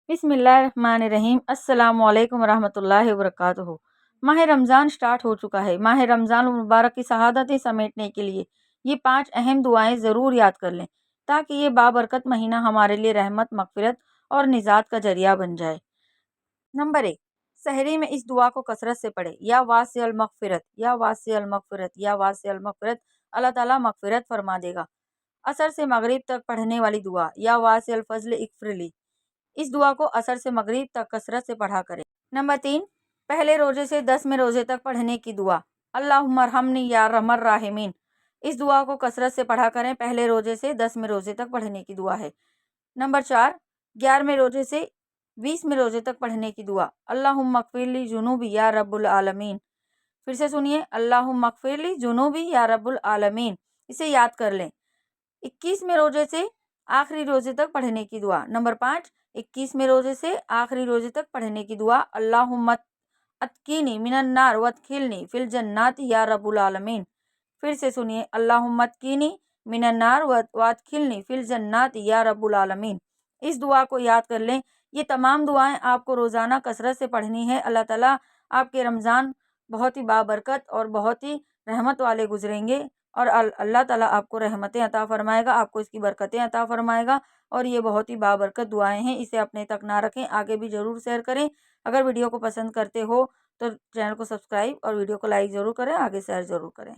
بسم اللہ الرحمن الرحیم۔ السلام علیکم ورحمۃ اللہ وبرکاتہ۔ ماہ رمضان سٹارٹ ہو چکا ہے۔ ماہ رمضان المبارک کی شہادتیں سمیٹنے کے لیے یہ 5 اہم دعائیں ضرور یاد کر لیں تاکہ یہ بابرکت مہینہ ہمارے لیے رحمت، مغفرت اور نجات کا ذریعہ بن جائے۔ نمبر 1، سحری میں اس دعا کو کثرت سے پڑھیں۔ یا واسع المغفرت، یا واسع المغفرت، یا واسع المغفرت، اللہ تعالیٰ مغفرت فرما دے گا۔ عصر سے مغرب تک پڑھنے والی دعا، یا واسع الفضل اغفر لی، اس دعا کو عصر سے مغرب تک کثرت سے پڑھا کریں۔ نمبر 3، پہلے روزے سے 10ویں روزے تک پڑھنے کی دعا، اللہم ارحمنی یا ارحم الراحمین، اس دعا کو کثرت سے پڑھا کریں۔ پہلے روزے سے 10ویں روزے تک پڑھنے کی دعا ہے۔ نمبر 4، 11ویں روزے سے 20ویں روزے تک پڑھنے کی دعا، اللہم اغفر لی ذنوبی یا رب العالمین۔ پھر سے سنیے، اللہم اغفر لی ذنوبی یا رب العالمین، اسے یاد کر لیں۔ 21ویں روزے سے آخری روزے تک پڑھنے کی دعا۔ نمبر 5، 21ویں روزے سے آخری روزے تک پڑھنے کی دعا، اللہم اتقینی من النار وادخلنی فی الجنات یا رب العالمین۔ پھر سے سنیے، اللہم اتقینی من النار وادخلنی فی الجنات یا رب العالمین، اس دعا کو یاد کر لیں۔ یہ تمام دعائیں آپ کو روزانہ کثرت سے پڑھنی ہے۔ اللہ تعالیٰ آپ کے رمضان بہت ہی بابرکت اور بہت ہی رحمت والے گزریں گے، اور اللہ تعالیٰ آپ کو رحمتیں عطا فرمائے گا، آپ کو اس کی برکتیں عطا فرمائے گا، اور یہ بہت ہی بابرکت دعائیں ہیں، اسے اپنے تک نہ رکھیں، آگے بھی ضرور شیئر کریں۔ اگر ویڈیو کو پسند کرتے ہو تو چینل کو سبسکرائب اور ویڈیو کو لائک ضرور کریں، آگے شیئر ضرور کریں۔